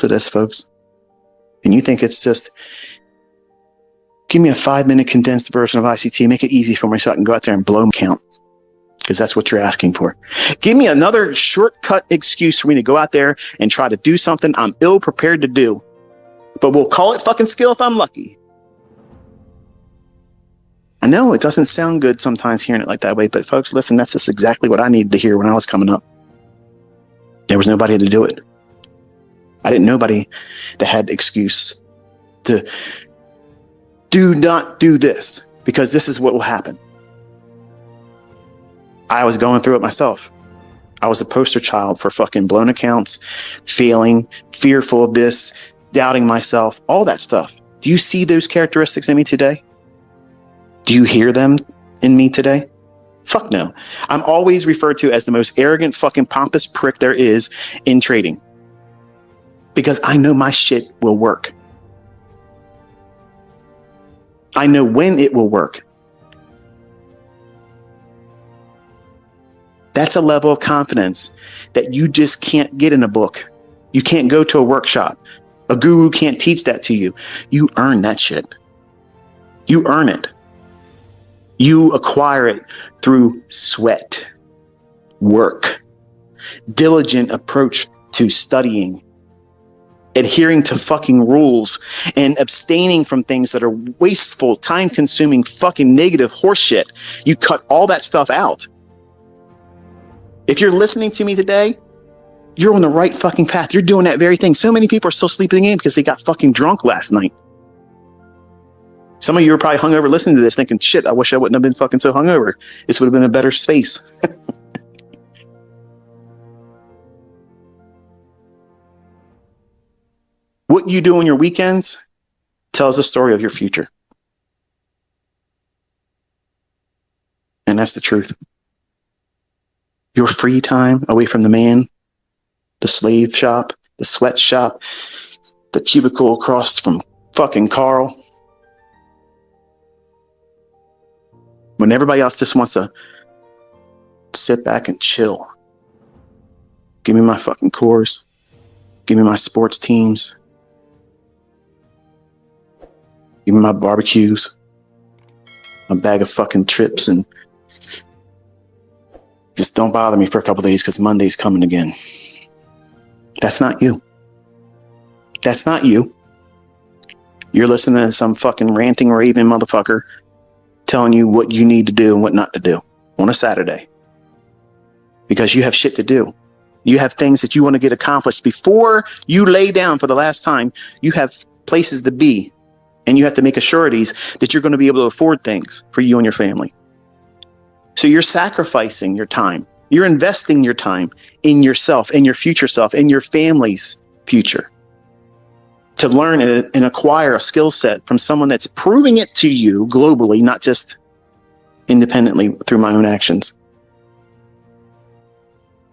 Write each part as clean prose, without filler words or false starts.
to this, folks. And you think it's just, give me a 5-minute condensed version of ICT, make it easy for me so I can go out there and blow my account. Because that's what you're asking for. Give me another shortcut excuse for me to go out there and try to do something I'm ill prepared to do. But we'll call it fucking skill if I'm lucky. I know it doesn't sound good sometimes hearing it like that way, but folks, listen, that's just exactly what I needed to hear when I was coming up. There was nobody to do it. I didn't know nobody that had excuse to do not do this because this is what will happen. I was going through it myself. I was a poster child for fucking blown accounts, failing, fearful of this, doubting myself, all that stuff. Do you see those characteristics in me today? Do you hear them in me today? Fuck no. I'm always referred to as the most arrogant fucking pompous prick there is in trading. Because I know my shit will work. I know when it will work. That's a level of confidence that you just can't get in a book. You can't go to a workshop. A guru can't teach that to you. You earn that shit. You earn it. You acquire it through sweat, work, diligent approach to studying, adhering to fucking rules, and abstaining from things that are wasteful, time-consuming, fucking negative horseshit. You cut all that stuff out. If you're listening to me today, you're on the right fucking path. You're doing that very thing. So many people are still sleeping in because they got fucking drunk last night. Some of you are probably hungover listening to this thinking, shit, I wish I wouldn't have been fucking so hungover. This would have been a better space. What you do on your weekends tells the story of your future. And that's the truth. Your free time away from the man, the slave shop, the sweatshop, the cubicle across from fucking Carl. When everybody else just wants to sit back and chill. Give me my fucking cores. Give me my sports teams. Give me my barbecues. A bag of fucking trips, and just don't bother me for a couple of days because Monday's coming again. That's not you. That's not you. You're listening to some fucking ranting, raving motherfucker telling you what you need to do and what not to do on a Saturday. Because you have shit to do. You have things that you want to get accomplished before you lay down for the last time. You have places to be, and you have to make assurities that you're going to be able to afford things for you and your family. So you're sacrificing your time. You're investing your time in yourself, in your future self, in your family's future, to learn and acquire a skill set from someone that's proving it to you globally, not just independently through my own actions.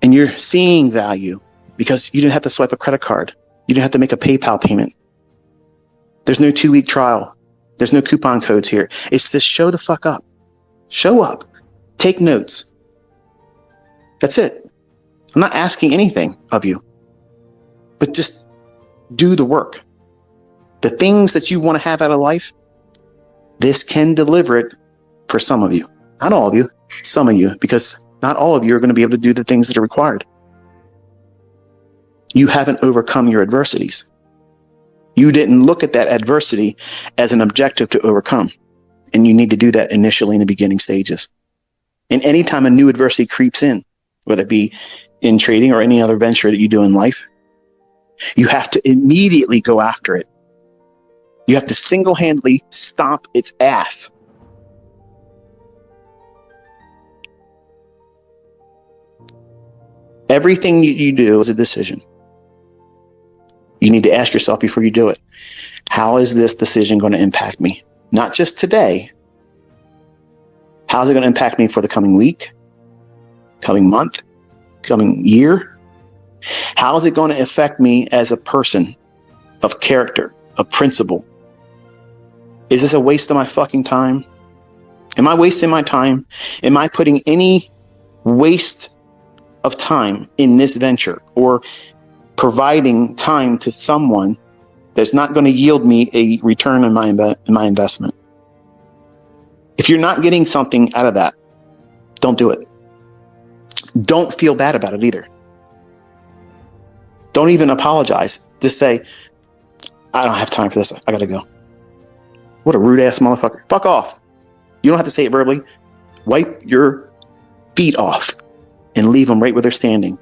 And you're seeing value because you didn't have to swipe a credit card. You didn't have to make a PayPal payment. There's no 2-week trial. There's no coupon codes here. It's just show the fuck up. Show up. Take notes. That's it. I'm not asking anything of you, but just do the work. The things that you want to have out of life, this can deliver it for some of you. Not all of you, some of you, because not all of you are going to be able to do the things that are required. You haven't overcome your adversities. You didn't look at that adversity as an objective to overcome. And you need to do that initially in the beginning stages. And anytime a new adversity creeps in, whether it be in trading or any other venture that you do in life, you have to immediately go after it. You have to single-handedly stomp its ass. Everything you do is a decision. You need to ask yourself before you do it, how is this decision going to impact me? Not just today. How is it going to impact me for the coming week, coming month, coming year? How is it going to affect me as a person of character, of principle? Is this a waste of my fucking time? Am I wasting my time? Am I putting any waste of time in this venture or providing time to someone that's not going to yield me a return on my investment. If you're not getting something out of that, don't do it. Don't feel bad about it either. Don't even apologize. Just say, I don't have time for this. I got to go. What a rude ass motherfucker. Fuck off. You don't have to say it verbally. Wipe your feet off and leave them right where they're standing.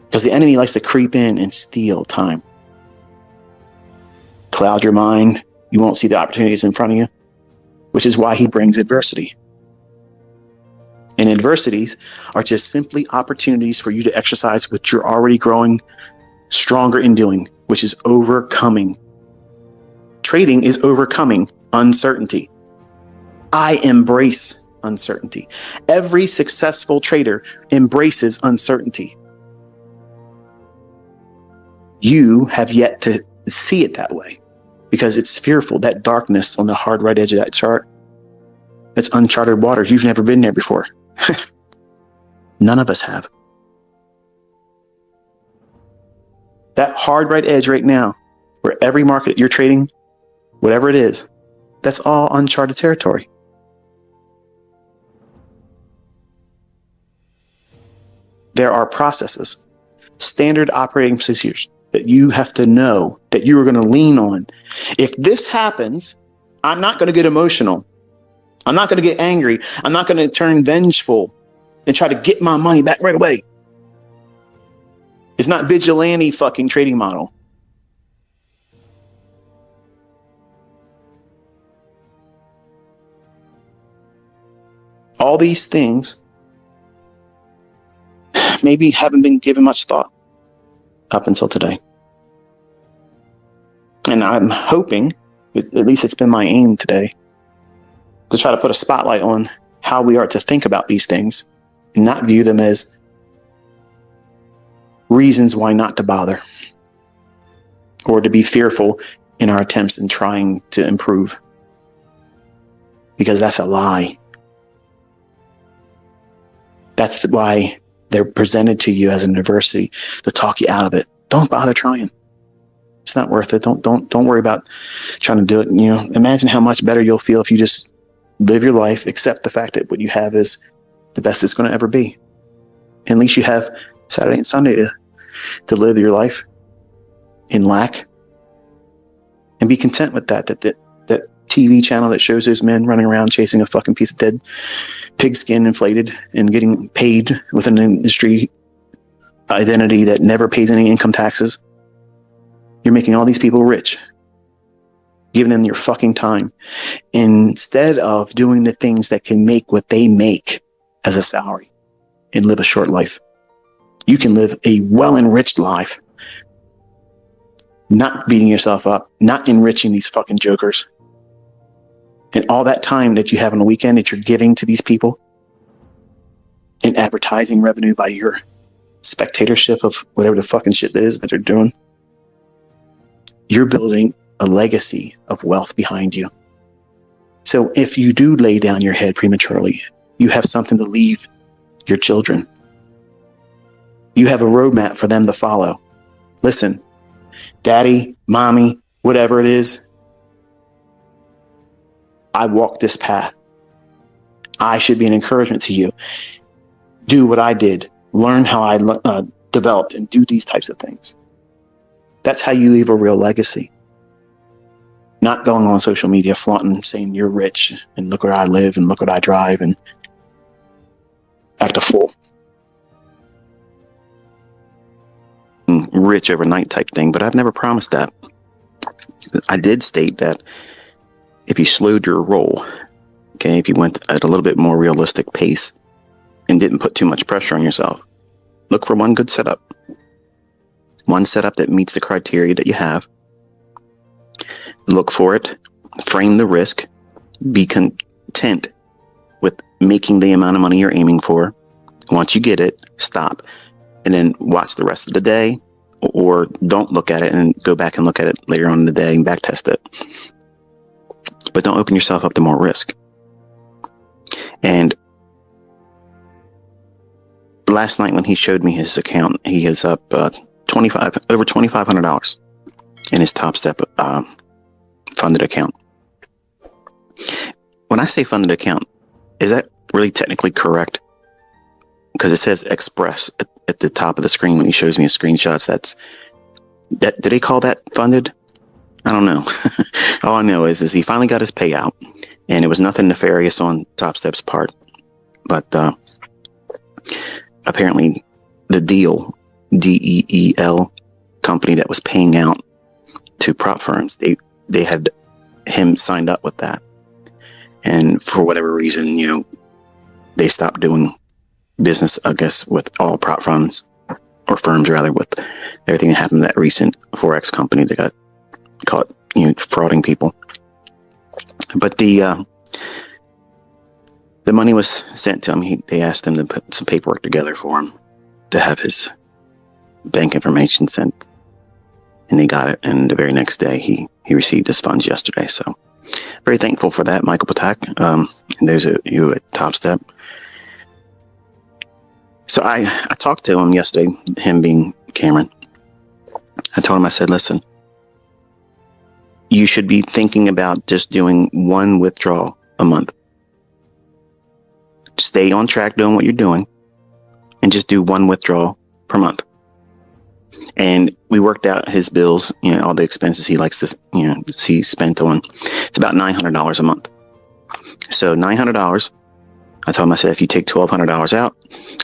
Because the enemy likes to creep in and steal time. Cloud your mind. You won't see the opportunities in front of you, which is why he brings adversity. And adversities are just simply opportunities for you to exercise what you're already growing stronger in doing, which is overcoming. Trading is overcoming uncertainty. I embrace uncertainty. Every successful trader embraces uncertainty. You have yet to see it that way because it's fearful. That darkness on the hard right edge of that chart, that's uncharted waters. You've never been there before. None of us have. That hard right edge right now, where every market you're trading, whatever it is, that's all uncharted territory. There are processes, standard operating procedures that you have to know that you are going to lean on. If this happens, I'm not going to get emotional. I'm not going to get angry. I'm not going to turn vengeful and try to get my money back right away. It's not vigilante fucking trading model. All these things maybe haven't been given much thought up until today. And I'm hoping, at least it's been my aim today, to try to put a spotlight on how we are to think about these things and not view them as reasons why not to bother or to be fearful in our attempts in trying to improve. Because that's a lie. That's why they're presented to you as an adversity to talk you out of it. Don't bother trying. It's not worth it. Don't worry about trying to do it. You know, imagine how much better you'll feel if you just live your life, accept the fact that what you have is the best it's going to ever be. At least you have Saturday and Sunday to live your life in lack and be content with that TV channel that shows those men running around chasing a fucking piece of dead pigskin inflated and getting paid with an industry identity that never pays any income taxes. You're making all these people rich, giving them your fucking time instead of doing the things that can make what they make as a salary and live a short life. You can live a well-enriched life, not beating yourself up, not enriching these fucking jokers. And all that time that you have on the weekend that you're giving to these people in advertising revenue by your spectatorship of whatever the fucking shit is that they're doing, you're building a legacy of wealth behind you. So if you do lay down your head prematurely, you have something to leave your children. You have a roadmap for them to follow. Listen, daddy, mommy, whatever it is, I walked this path. I should be an encouragement to you. Do what I did. Learn how I developed and do these types of things. That's how you leave a real legacy. Not going on social media flaunting, saying you're rich and look where I live and look what I drive and act a fool. Rich overnight type thing, but I've never promised that. I did state that if you slowed your roll, okay, if you went at a little bit more realistic pace and didn't put too much pressure on yourself, look for one good setup. One setup that meets the criteria that you have. Look for it, frame the risk, be content with making the amount of money you're aiming for. Once you get it, stop, and then watch the rest of the day, or don't look at it and go back and look at it later on in the day and backtest it. But don't open yourself up to more risk. And last night when he showed me his account, he is up over $2,500 in his Top Step funded account. When I say funded account, is that really technically correct? Because it says Express at the top of the screen when he shows me his screenshots. That do they call that funded? I don't know. All I know is he finally got his payout, and it was nothing nefarious on Top Step's part. But apparently, the deal, DEEL company that was paying out to prop firms, they had him signed up with that, and for whatever reason, they stopped doing business, I guess, with all prop funds, or firms rather, with everything that happened to that recent forex company that got caught, frauding people. But the money was sent to him. They asked him to put some paperwork together for him to have his bank information sent, and they got it. And the very next day, he received his funds yesterday. So very thankful for that, Michael Patak. And those of you at Top Step. So I talked to him yesterday, him being Cameron. I told him, I said, listen, you should be thinking about just doing one withdrawal a month. Stay on track doing what you're doing and just do one withdrawal per month. And we worked out his bills, all the expenses he likes to, see spent on. It's about $900 a month. So $900, I told him, I said, if you take $1,200 out,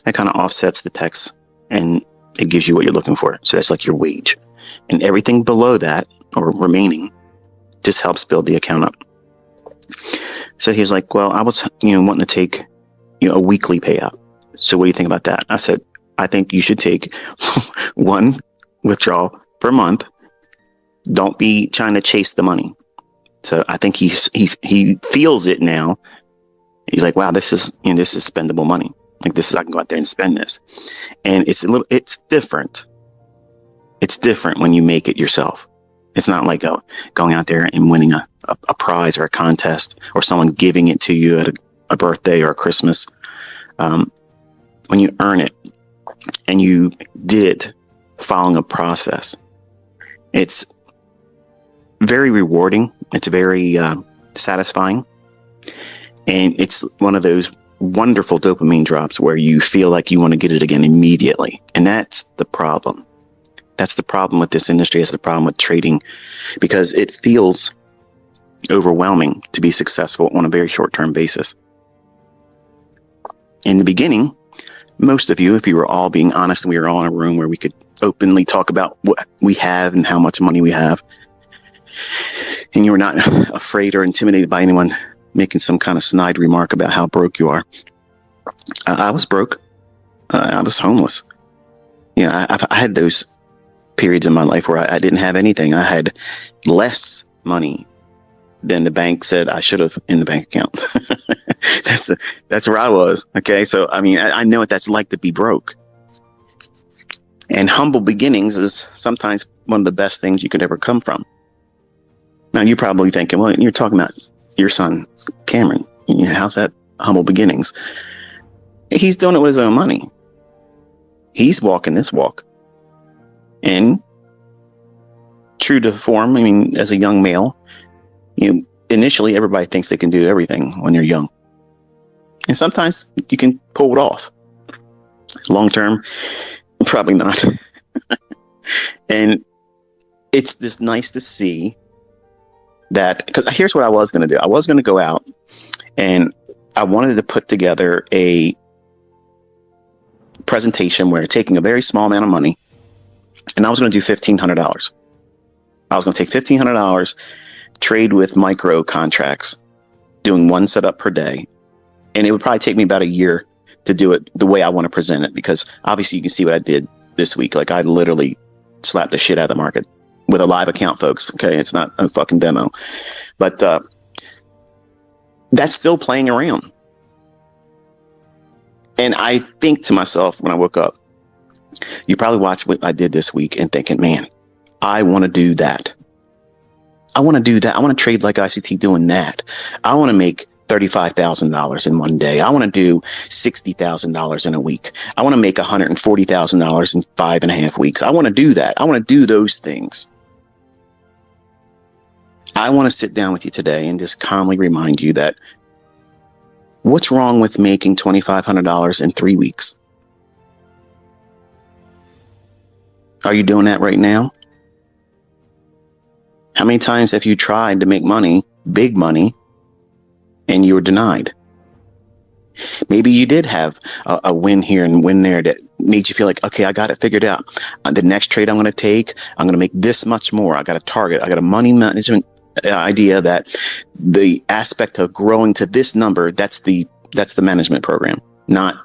that kind of offsets the tax and it gives you what you're looking for. So that's like your wage. And everything below that or remaining just helps build the account up. So he was like, well, I was, wanting to take, a weekly payout. So what do you think about that? I said, I think you should take one withdrawal per month. Don't be trying to chase the money. So I think he feels it now. He's like, wow, this is spendable money. Like I can go out there and spend this. And it's different. It's different when you make it yourself. It's not like going out there and winning a prize or a contest or someone giving it to you at a birthday or a Christmas. When you earn it and you did following a process, it's very rewarding. It's very satisfying. And it's one of those wonderful dopamine drops where you feel like you want to get it again immediately. And that's the problem. That's the problem with this industry. That's the problem with trading, because it feels overwhelming to be successful on a very short-term basis. In the beginning, most of you, if you were all being honest and we were all in a room where we could openly talk about what we have and how much money we have, and you were not afraid or intimidated by anyone making some kind of snide remark about how broke you are. I was broke. I was homeless. I had those periods in my life where I didn't have anything. I had less money than the bank said I should have in the bank account. That's where I was. Okay. So, I know what that's like to be broke. And humble beginnings is sometimes one of the best things you could ever come from. Now you're probably thinking, well, you're talking about your son, Cameron. How's that humble beginnings? He's doing it with his own money. He's walking this walk. And true to form, as a young male, initially everybody thinks they can do everything when you're young. And sometimes you can pull it off. Long term, probably not. And it's just nice to see that, because here's what I was going to do. I was going to go out and I wanted to put together a presentation where taking a very small amount of money, and I was going to do $1,500. I was going to take $1,500, trade with micro contracts, doing one setup per day. And it would probably take me about a year to do it the way I want to present it, because obviously you can see what I did this week. Like I literally slapped the shit out of the market with a live account, folks. Okay. It's not a fucking demo, but that's still playing around. And I think to myself when I woke up, you probably watched what I did this week and thinking, man, I want to do that. I want to do that. I want to trade like ICT doing that. I want to make $35,000 in one day. I want to do $60,000 in a week. I want to make $140,000 in 5.5 weeks. I want to do that. I want to do those things. I want to sit down with you today and just calmly remind you that what's wrong with making $2,500 in 3 weeks? Are you doing that right now? How many times have you tried to make money, big money, and you were denied? Maybe you did have a win here and win there that made you feel like, okay, I got it figured out. The next trade I'm going to take, I'm going to make this much more. I got a target. I got a money management idea that the aspect of growing to this number, that's the management program. Not,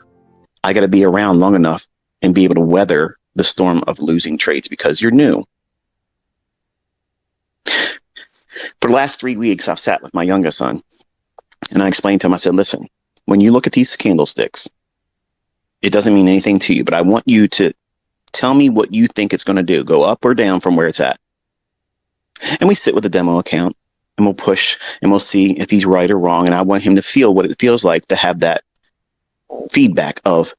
I got to be around long enough and be able to weather the storm of losing trades because you're new. For the last 3 weeks, I've sat with my youngest son and I explained to him, I said, listen, when you look at these candlesticks, it doesn't mean anything to you, but I want you to tell me what you think it's going to do, go up or down from where it's at. And we sit with a demo account and we'll push and we'll see if he's right or wrong. And I want him to feel what it feels like to have that feedback of,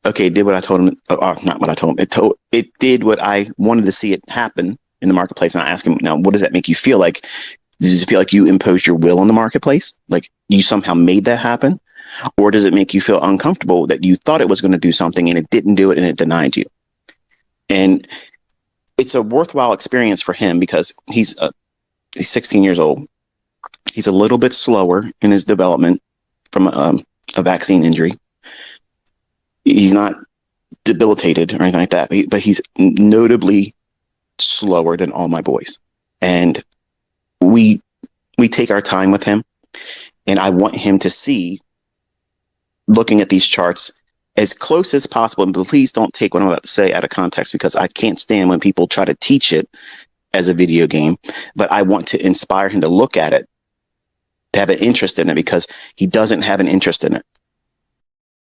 okay, it did what I told him, or not what I told him. It did what I wanted to see it happen in the marketplace. And I ask him, now, what does that make you feel like? Does it feel like you imposed your will on the marketplace? Like you somehow made that happen? Or does it make you feel uncomfortable that you thought it was going to do something and it didn't do it and it denied you? And it's a worthwhile experience for him because he's 16 years old. He's a little bit slower in his development from a vaccine injury. He's not debilitated or anything like that, but he's notably slower than all my boys. And we take our time with him, and I want him to see, looking at these charts, as close as possible. And please don't take what I'm about to say out of context, because I can't stand when people try to teach it as a video game. But I want to inspire him to look at it, to have an interest in it, because he doesn't have an interest in it.